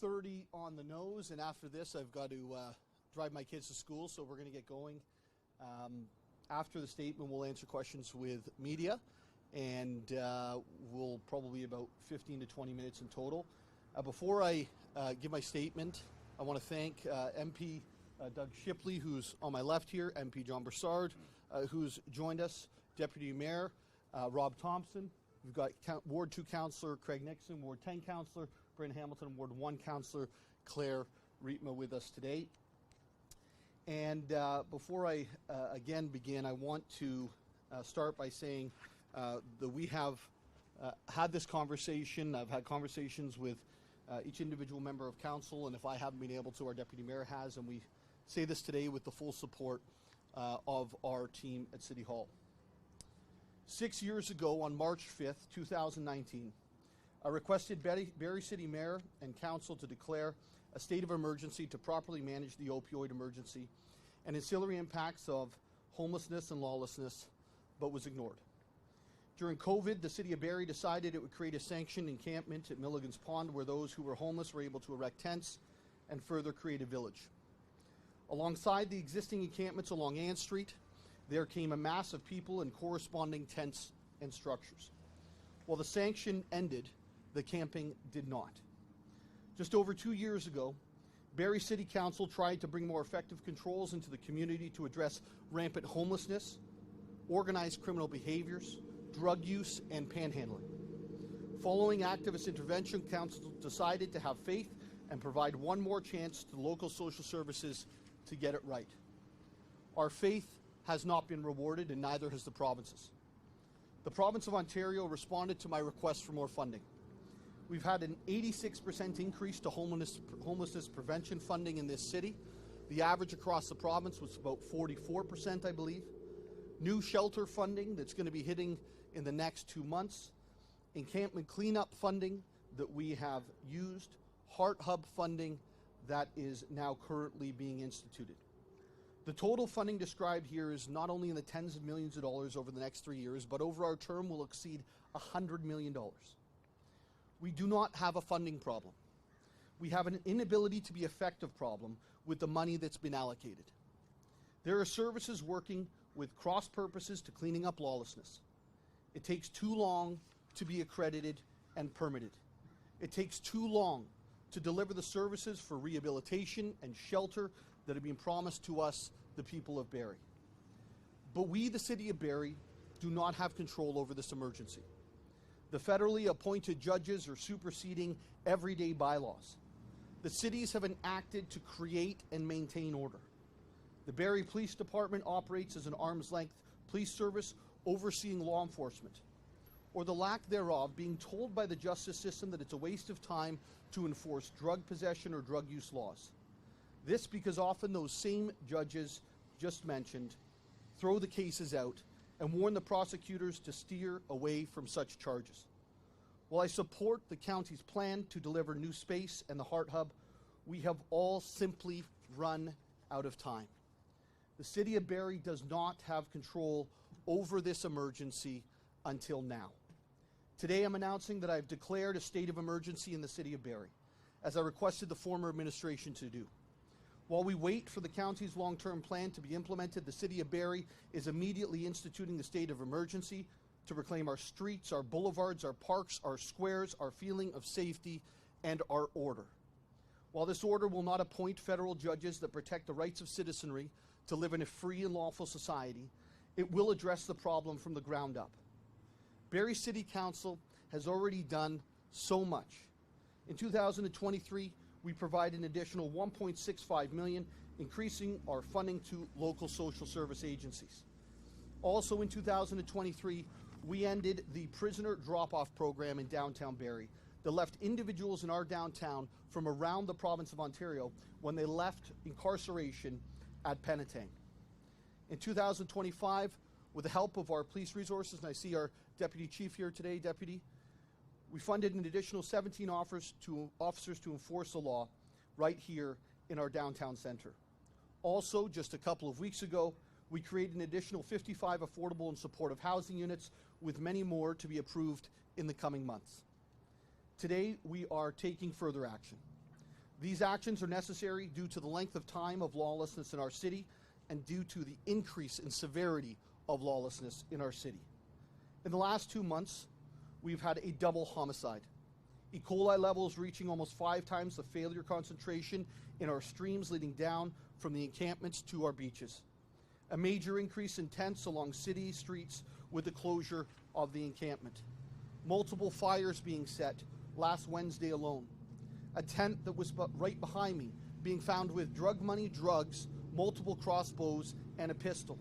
2:30 on the nose, and after this I've got to drive my kids to school, so we're going to get going. After the statement, we'll answer questions with media, and we'll probably about 15 to 20 minutes in total. Before I give my statement, I want to thank MP Doug Shipley, who's on my left here, MP John Broussard, who's joined us, Deputy Mayor Rob Thompson. We've got Ward 2 Councillor Craig Nixon, Ward 10 Councillor Bryn Hamilton, Ward 1 Councillor Claire Rietma with us today. And before I again begin, I want to start by saying that we have had this conversation. I've had conversations with each individual member of council, and if I haven't been able to, our Deputy Mayor has, and we say this today with the full support of our team at City Hall. 6 years ago, on March 5th, 2019, I requested Barrie City Mayor and Council to declare a state of emergency to properly manage the opioid emergency and ancillary impacts of homelessness and lawlessness, but was ignored. During COVID, the City of Barrie decided it would create a sanctioned encampment at Milligan's Pond where those who were homeless were able to erect tents and further create a village. Alongside the existing encampments along Ann Street, there came a mass of people and corresponding tents and structures. While the sanction ended, the camping did not. Just over 2 years ago, Barrie City Council tried to bring more effective controls into the community to address rampant homelessness, organized criminal behaviors, drug use, and panhandling. Following activist intervention, Council decided to have faith and provide one more chance to local social services to get it right. Our faith has not been rewarded, and neither has the provinces. The province of Ontario responded to my request for more funding. We've had an 86% increase to homelessness prevention funding in this city. The average across the province was about 44%, I believe. New shelter funding that's going to be hitting in the next 2 months. Encampment cleanup funding that we have used. Heart Hub funding that is now currently being instituted. The total funding described here is not only in the tens of millions of dollars over the next 3 years, but over our term will exceed $100 million. We do not have a funding problem. We have an inability to be effective problem with the money that's been allocated. There are services working with cross purposes to cleaning up lawlessness. It takes too long to be accredited and permitted. It takes too long to deliver the services for rehabilitation and shelter that have been promised to us, the people of Barrie. But we, the City of Barrie, do not have control over this emergency. The federally appointed judges are superseding everyday bylaws. The cities have enacted to create and maintain order. The Barrie Police Department operates as an arm's-length police service overseeing law enforcement, or the lack thereof, being told by the justice system that it's a waste of time to enforce drug possession or drug use laws. This because often those same judges just mentioned throw the cases out and warn the prosecutors to steer away from such charges. While I support the county's plan to deliver new space and the Heart Hub, we have all simply run out of time. The City of Barrie does not have control over this emergency until now. Today I'm announcing that I've declared a state of emergency in the City of Barrie, as I requested the former administration to do. While we wait for the county's long-term plan to be implemented, the City of Barrie is immediately instituting the state of emergency to reclaim our streets, our boulevards, our parks, our squares, our feeling of safety, and our order. While this order will not appoint federal judges that protect the rights of citizenry to live in a free and lawful society, it will address the problem from the ground up. Barrie City Council has already done so much. In 2023, we provide an additional $1.65 million, increasing our funding to local social service agencies. Also in 2023, we ended the prisoner drop-off program in downtown Barrie that left individuals in our downtown from around the province of Ontario when they left incarceration at Penetang. In 2025, with the help of our police resources, and I see our Deputy Chief here today, Deputy, we funded an additional 17 officers to enforce the law right here in our downtown centre. Also, just a couple of weeks ago, we created an additional 55 affordable and supportive housing units, with many more to be approved in the coming months. Today, we are taking further action. These actions are necessary due to the length of time of lawlessness in our city and due to the increase in severity of lawlessness in our city. In the last 2 months, we've had a double homicide. E. coli levels reaching almost 5 times the failure concentration in our streams leading down from the encampments to our beaches. A major increase in tents along city streets with the closure of the encampment. Multiple fires being set last Wednesday alone. A tent that was right behind me being found with drug money, drugs, multiple crossbows, and a pistol.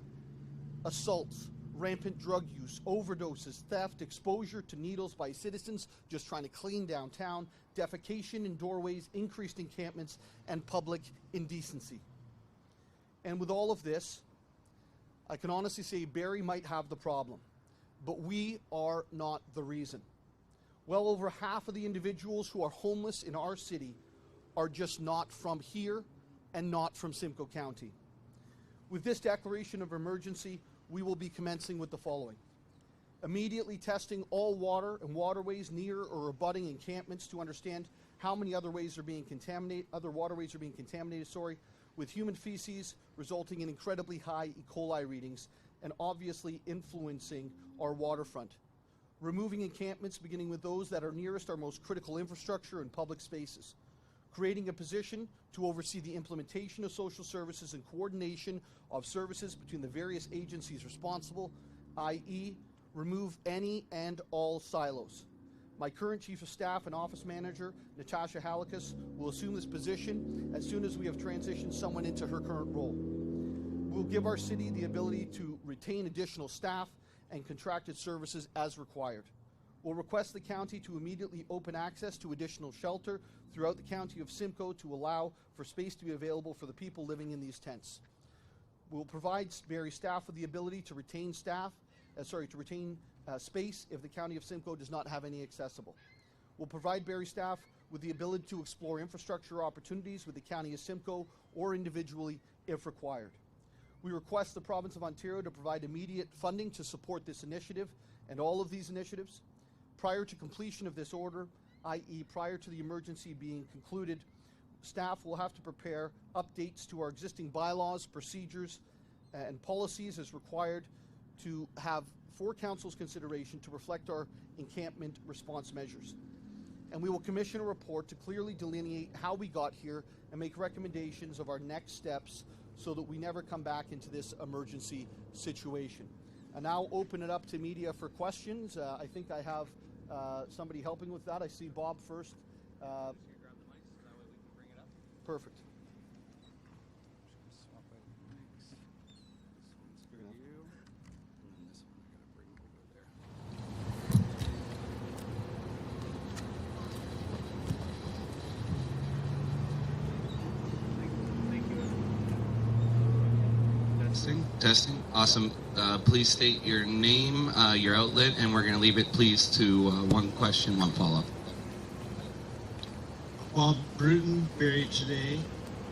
Assaults, rampant drug use, overdoses, theft, exposure to needles by citizens just trying to clean downtown, defecation in doorways, increased encampments, and public indecency. And with all of this, I can honestly say Barrie might have the problem, but we are not the reason. Well over half of the individuals who are homeless in our city are just not from here and not from Simcoe County. With this declaration of emergency, we will be commencing with the following. Immediately testing all water and waterways near or abutting encampments to understand how many other ways are being contaminated, with human feces resulting in incredibly high E. coli readings and obviously influencing our waterfront. Removing encampments, beginning with those that are nearest our most critical infrastructure and public spaces. Creating a position to oversee the implementation of social services and coordination of services between the various agencies responsible, i.e., remove any and all silos. My current Chief of Staff and Office Manager, Natasha Halikas, will assume this position as soon as we have transitioned someone into her current role. We'll give our city the ability to retain additional staff and contracted services as required. We'll request the county to immediately open access to additional shelter throughout the county of Simcoe to allow for space to be available for the people living in these tents. We'll provide Barrie staff with the ability to retain space if the county of Simcoe does not have any accessible. We'll provide Barrie staff with the ability to explore infrastructure opportunities with the county of Simcoe or individually if required. We request the province of Ontario to provide immediate funding to support this initiative and all of these initiatives. Prior to completion of this order, i.e. prior to the emergency being concluded, staff will have to prepare updates to our existing bylaws, procedures, and policies as required to have for Council's consideration to reflect our encampment response measures. And we will commission a report to clearly delineate how we got here and make recommendations of our next steps so that we never come back into this emergency situation. And now open it up to media for questions. I think I have somebody helping with that. I see Bob first. Just grab the mics so that way we can bring it up. Perfect. Swap out the mics. This one's for you. And then this one I'm going to bring over there. Thank you. Testing. Awesome. Please state your name, your outlet, and we're going to leave it, please, to one question, one follow-up. Bob Bruton, Barrie Today.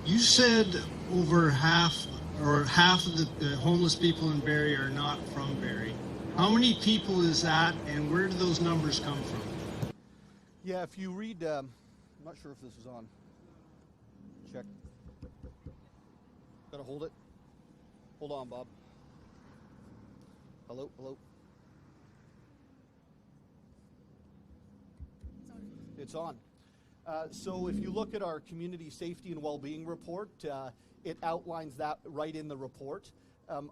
You said over half of the homeless people in Barrie are not from Barrie. How many people is that, and where do those numbers come from? Yeah, if you read, I'm not sure if this is on. Check. Gotta hold it. Hold on, Bob. Hello, hello. It's on. So if you look at our community safety and well-being report, it outlines that right in the report.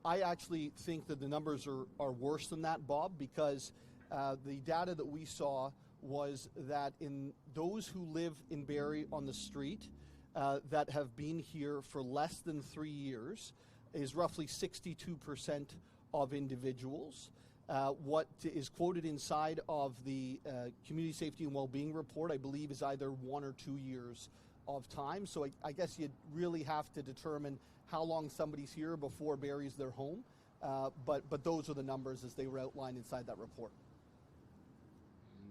I actually think that the numbers are worse than that, Bob, because the data that we saw was that in those who live in Barrie on the street that have been here for less than 3 years is roughly 62% of individuals. What is quoted inside of the Community Safety and Wellbeing report, I believe, is either 1 or 2 years of time. So I guess you'd really have to determine how long somebody's here before Barrie's their home. But those are the numbers as they were outlined inside that report.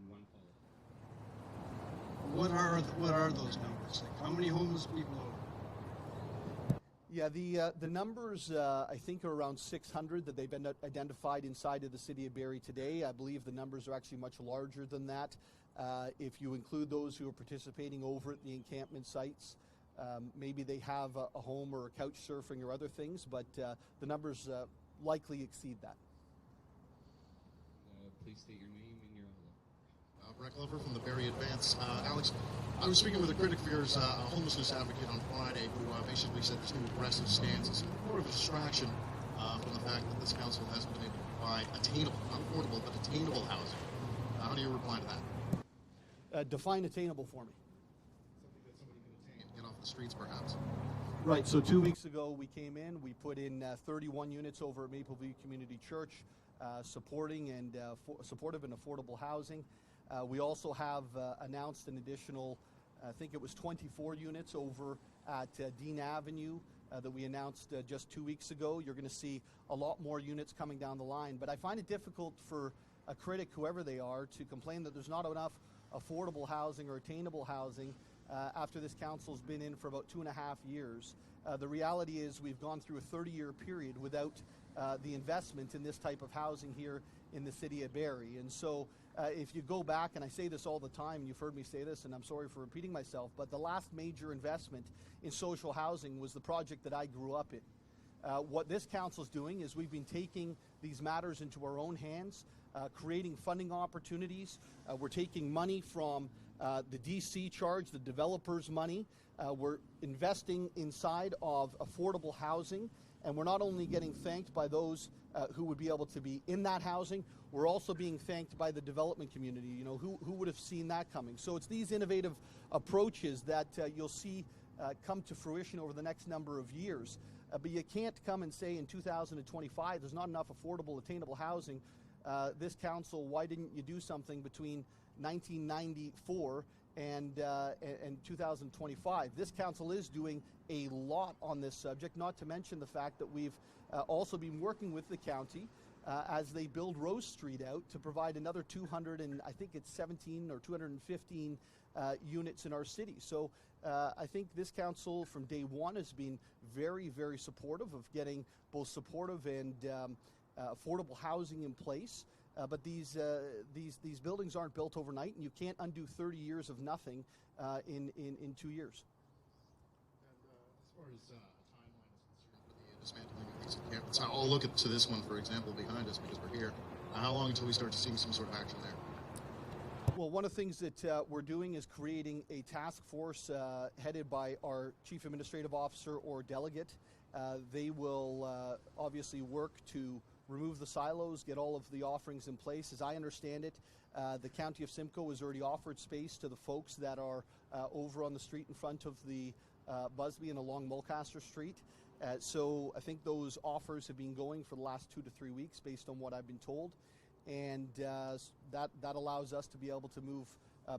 And one follow-up. What are those numbers? Like, how many homeless people are? Yeah, the numbers I think are around 600 that they've been identified inside of the city of Barrie today. I believe the numbers are actually much larger than that. If you include those who are participating over at the encampment sites, maybe they have a home or a couch surfing or other things, but the numbers likely exceed that. Please state your name and your outlet. Brett Glover from the Barrie Advance. Alex, I was speaking with a critic of yours, a homelessness advocate on Friday, who basically said this new aggressive stance is more of a distraction from the fact that this council hasn't been able to provide attainable, not affordable, but attainable housing. How do you reply to that? Define attainable for me. Something that somebody can attain, get off the streets perhaps. Right, so 2 weeks ago we came in, we put in 31 units over at Mapleview Community Church, supporting and supportive and affordable housing. We also have announced an additional, I think it was 24 units over at Dean Avenue that we announced just 2 weeks ago. You're going to see a lot more units coming down the line, but I find it difficult for a critic, whoever they are, to complain that there's not enough affordable housing or attainable housing after this council's been in for about 2.5 years. The reality is we've gone through a 30-year period without the investment in this type of housing here in the city of Barrie. And so if you go back, and I say this all the time, you've heard me say this, and I'm sorry for repeating myself, but the last major investment in social housing was the project that I grew up in. What this council's doing is we've been taking these matters into our own hands, creating funding opportunities. We're taking money from the DC charge, the developers' money. We're investing inside of affordable housing, and we're not only getting thanked by those who would be able to be in that housing, we're also being thanked by the development community. You know, who would have seen that coming? So it's these innovative approaches that you'll see come to fruition over the next number of years. But you can't come and say in 2025 there's not enough affordable, attainable housing. This council, why didn't you do something between 1994 and 2025? This council is doing a lot on this subject, not to mention the fact that we've also been working with the county as they build Rose Street out to provide another 200 and I think it's 17 or 215 units in our city. So I think this council from day one has been very, very supportive of getting both supportive and affordable housing in place. But these buildings aren't built overnight, and you can't undo 30 years of nothing in 2 years. And as far as a timeline is concerned for the dismantling of these encampments, I'll look to this one, for example, behind us because we're here. How long until we start to see some sort of action there? Well, one of the things that we're doing is creating a task force headed by our Chief Administrative Officer or delegate. They will obviously work to remove the silos, get all of the offerings in place. As I understand it, the County of Simcoe has already offered space to the folks that are over on the street in front of the Busby and along Mulcaster Street. So I think those offers have been going for the last 2 to 3 weeks based on what I've been told. And that allows us to be able to move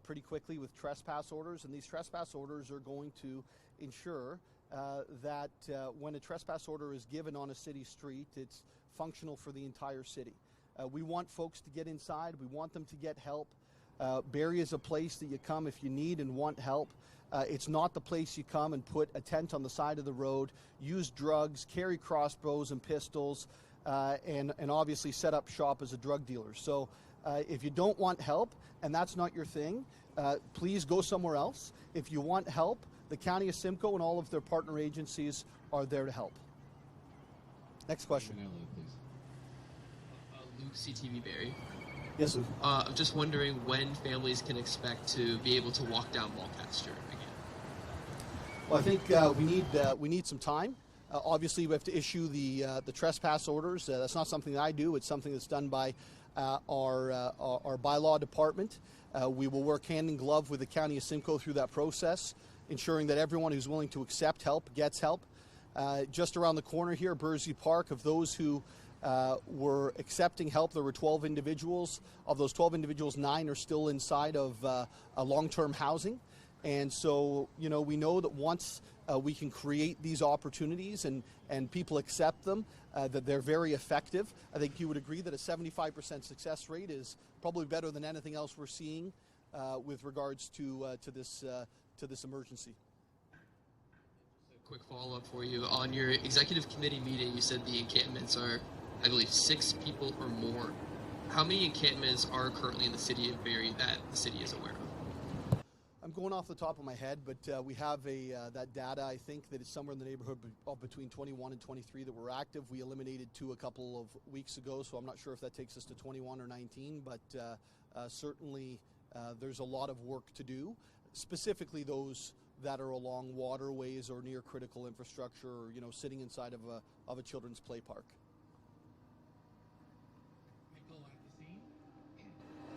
pretty quickly with trespass orders. And these trespass orders are going to ensure that when a trespass order is given on a city street, it's functional for the entire city. We want folks to get inside. We want them to get help. Barrie is a place that you come if you need and want help. It's not the place you come and put a tent on the side of the road, use drugs, carry crossbows and pistols, and obviously set up shop as a drug dealer. So if you don't want help and that's not your thing, please go somewhere else. If you want help, the County of Simcoe and all of their partner agencies are there to help. Next question. Luke, CTV Barrie. Yes, sir. I'm just wondering when families can expect to be able to walk down Mulcaster again. Well, I think we need some time. Obviously, we have to issue the trespass orders. That's not something that I do. It's something that's done by our bylaw department. We will work hand in glove with the County of Simcoe through that process, ensuring that everyone who's willing to accept help gets help. Just around the corner here, Bursey Park, of those who were accepting help, there were 12 individuals. Of those 12 individuals, 9 are still inside of a long-term housing. And so, you know, we know that once we can create these opportunities and people accept them, that they're very effective. I think you would agree that a 75% success rate is probably better than anything else we're seeing with regards to this emergency. A quick follow-up for you. On your executive committee meeting, you said the encampments are, I believe, 6 people or more. how many encampments are currently in the city of Barrie that the city is aware of? I'm going off the top of my head, but we have that data. I think that it's somewhere in the neighborhood of between 21 and 23 that were active. We eliminated 2 a couple of weeks ago, so I'm not sure if that takes us to 21 or 19, but certainly there's a lot of work to do, specifically those that are along waterways or near critical infrastructure, or sitting inside of a children's play park.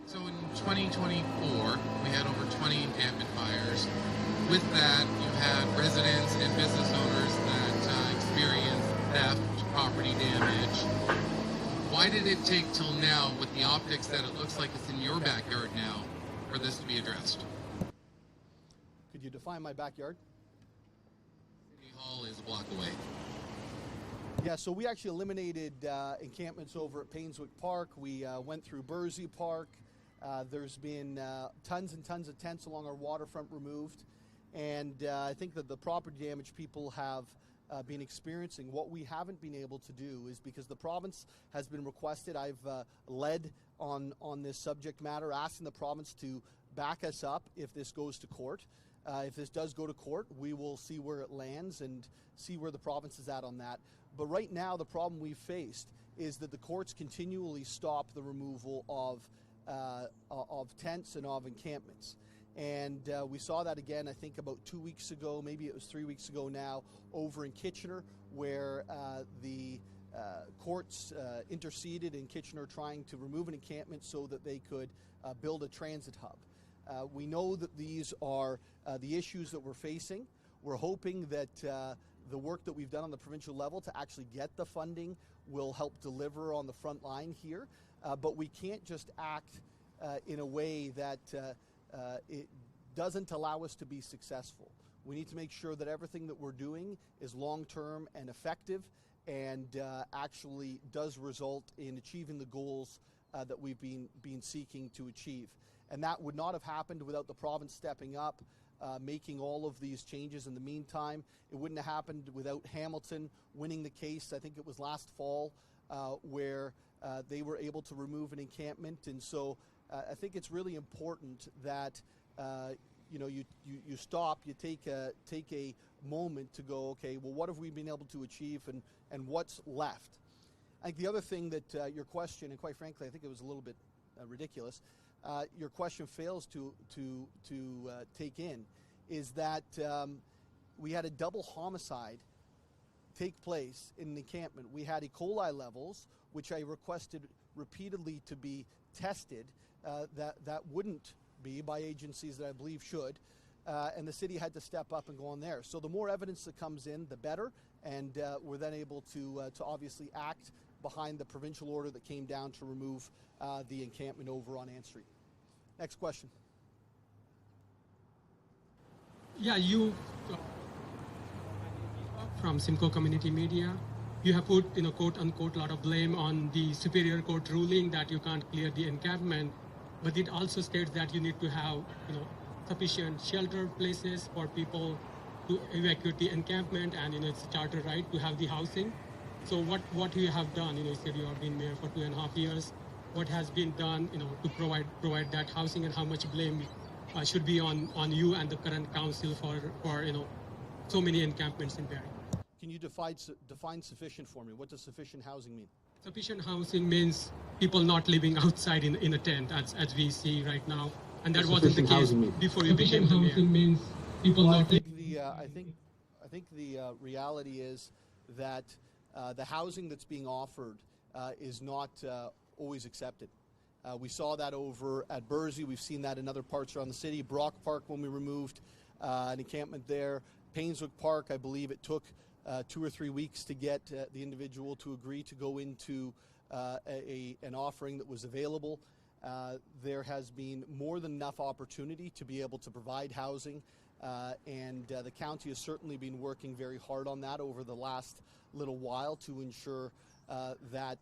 So in 2024, we had over 20 encampment fires. With that, you had residents and business owners that experienced theft, property damage. Why did it take till now, with the optics that it looks like it's in your backyard now, for this to be addressed? Could you define my backyard? City Hall is a block away. Yeah, so we actually eliminated encampments over at Painswick Park. We went through Bursey Park. There's been tons and tons of tents along our waterfront removed. And I think that the property damage people have been experiencing, what we haven't been able to do is, because the province has been requested, I've led on this subject matter, asking the province to back us up if this goes to court. If this does go to court, we will see where it lands and see where the province is at on that. But right now, the problem we've faced is that the courts continually stop the removal of tents and of encampments. And we saw that again, I think about 2 weeks ago, maybe it was 3 weeks ago now, over in Kitchener, where the courts interceded in Kitchener trying to remove an encampment so that they could build a transit hub. We know that these are the issues that we're facing. We're hoping that the work that we've done on the provincial level to actually get the funding will help deliver on the front line here. But we can't just act in a way that it doesn't allow us to be successful. We need to make sure that everything that we're doing is long-term and effective and actually does result in achieving the goals that we've been seeking to achieve. And that would not have happened without the province stepping up, making all of these changes in the meantime. It wouldn't have happened without Hamilton winning the case, I think it was last fall, where they were able to remove an encampment. And so I think it's really important that you stop, you take a moment to go, okay, well, what have we been able to achieve and what's left? I think the other thing that your question, and quite frankly, I think it was a little bit ridiculous, your question fails to take in, is that we had a double homicide take place in an encampment. We had E. coli levels, which I requested repeatedly to be tested, that wouldn't be by agencies that I believe should, and the city had to step up and go on there. So the more evidence that comes in, the better, and we're then able to obviously act behind the provincial order that came down to remove the encampment over on Ann Street. Next question. Yeah, you from Simcoe Community Media, you have put, quote unquote, a lot of blame on the Superior Court ruling that you can't clear the encampment, but it also states that you need to have, sufficient shelter places for people to evacuate the encampment, and it's a charter right to have the housing. So what you have done, you said you have been mayor for 2.5 years. What has been done, to provide that housing, and how much blame should be on you and the current council for so many encampments in Barrie? Can you define sufficient for me? What does sufficient housing mean? Sufficient housing means people not living outside in a tent, as we see right now, and that wasn't the case before you became the mayor. Sufficient housing means people not. I think the reality is that the housing that's being offered is not always accepted. We saw that over at Bursey. We've seen that in other parts around the city. Brock Park, when we removed an encampment there. Painswick Park, I believe it took 2 or 3 weeks to get the individual to agree to go into an offering that was available. There has been more than enough opportunity to be able to provide housing, and the county has certainly been working very hard on that over the last little while to ensure that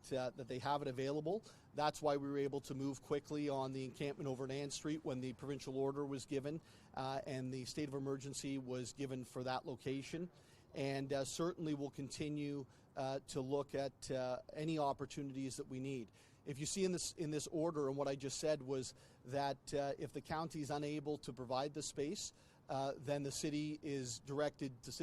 they have it available. That's why we were able to move quickly on the encampment over at Ann Street when the provincial order was given and the state of emergency was given for that location. And certainly we'll continue to look at any opportunities that we need. If you see in this order, and what I just said was that if the county is unable to provide the space, then the city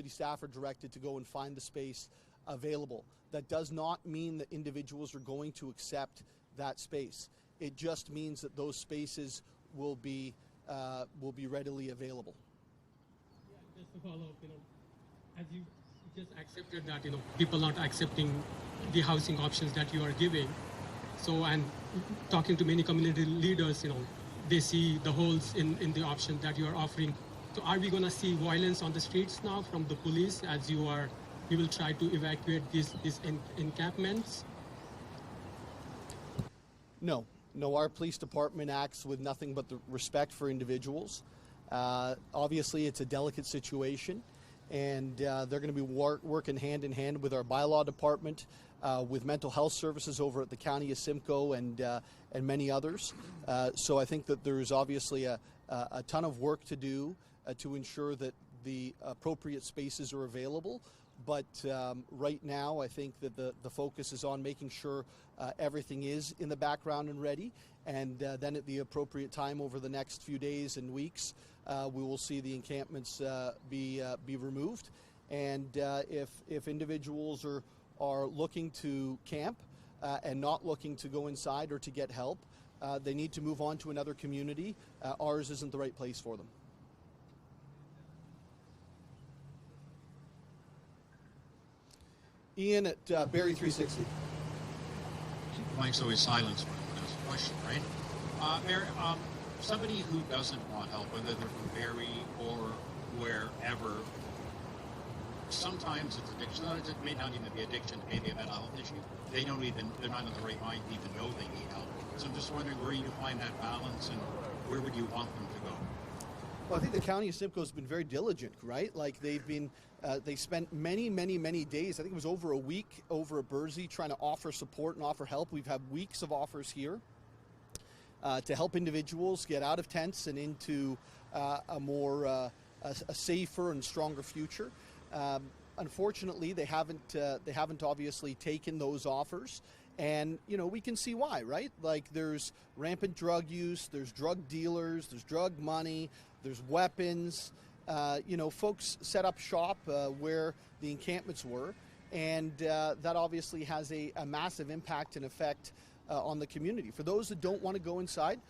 staff are directed to go and find the space available. That does not mean that individuals are going to accept that space. It just means that those spaces will be readily available. Yeah, just to follow up, as you just accepted that, people not accepting the housing options that you are giving. So, and talking to many community leaders, they see the holes in the option that you are offering. So are we going to see violence on the streets now from the police as you will try to evacuate these encampments? No, our police department acts with nothing but the respect for individuals. Obviously, it's a delicate situation, and they're going to be working hand in hand with our bylaw department, with mental health services over at the County of Simcoe and many others. So I think that there's obviously a ton of work to do to ensure that the appropriate spaces are available. But right now, I think that the focus is on making sure everything is in the background and ready. And then at the appropriate time over the next few days and weeks, we will see the encampments be removed. And if individuals are looking to camp and not looking to go inside or to get help, they need to move on to another community. Ours isn't the right place for them. Ian at Barrie 360. Mike's always silence when I ask a question, right? Mayor, somebody who doesn't want help, whether they're from Barrie or wherever, sometimes it's addiction. It may not even be addiction, it may be a mental health issue. They're not in the right mind to even know they need help. So I'm just wondering where you find that balance and where would you want them to go? Well, I think the County of Simcoe has been very diligent, right? Like they spent many days, I think it was over a week over at Bursey, trying to offer support and offer help. We've had weeks of offers here to help individuals get out of tents and into a more a safer and stronger future. Unfortunately, they haven't obviously taken those offers. And, we can see why, right? Like there's rampant drug use, there's drug dealers, there's drug money, there's weapons. Folks set up shop where the encampments were, and that obviously has a massive impact and effect on the community. For those that don't want to go inside,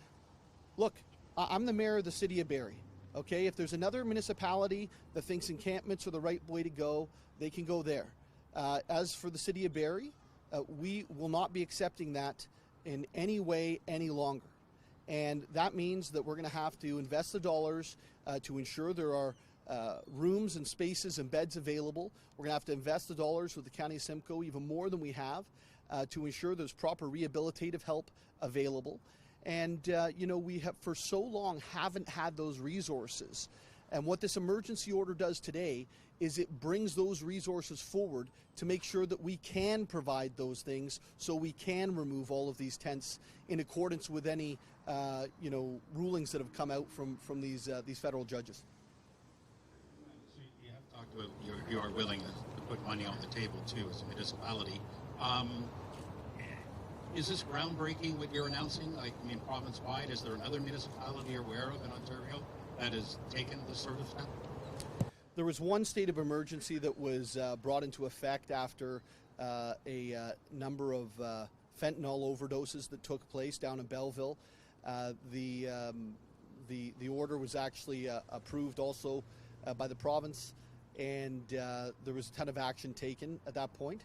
look, I'm the mayor of the city of Barrie. Okay, if there's another municipality that thinks encampments are the right way to go, they can go there. As for the city of Barrie, we will not be accepting that in any way any longer. And that means that we're going to have to invest the dollars to ensure there are rooms and spaces and beds available. We're going to have to invest the dollars with the County of Simcoe even more than we have to ensure there's proper rehabilitative help available. And, we have for so long haven't had those resources. And what this emergency order does today is it brings those resources forward to make sure that we can provide those things so we can remove all of these tents in accordance with any, rulings that have come out from these federal judges. So you have talked about your willingness to put money on the table, too, as a municipality. Is this groundbreaking what you're announcing? Province-wide, is there another municipality you're aware of in Ontario that has taken this sort of step? There was one state of emergency that was brought into effect after a number of fentanyl overdoses that took place down in Belleville. The order was actually approved also by the province, and there was a ton of action taken at that point.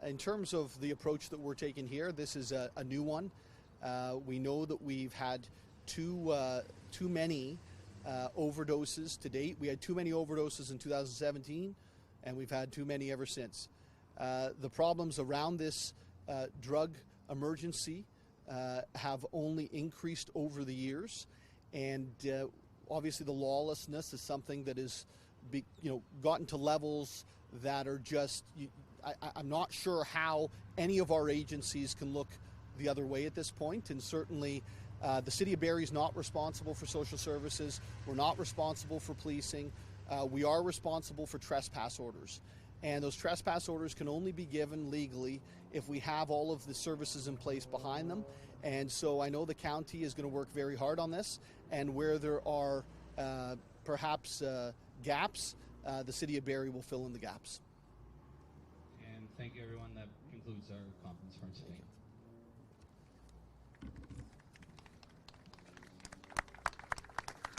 In terms of the approach that we're taking here, this is a new one. We know that we've had too many overdoses to date. We had too many overdoses in 2017, and we've had too many ever since. The problems around this drug emergency have only increased over the years, and obviously the lawlessness is something that is, gotten to levels that are just. I'm not sure how any of our agencies can look the other way at this point, and certainly the City of Barrie is not responsible for social services. We're not responsible for policing. We are responsible for trespass orders. And those trespass orders can only be given legally if we have all of the services in place behind them. And so I know the county is going to work very hard on this, and where there are perhaps gaps, the City of Barrie will fill in the gaps. And thank you, everyone. That concludes our conference for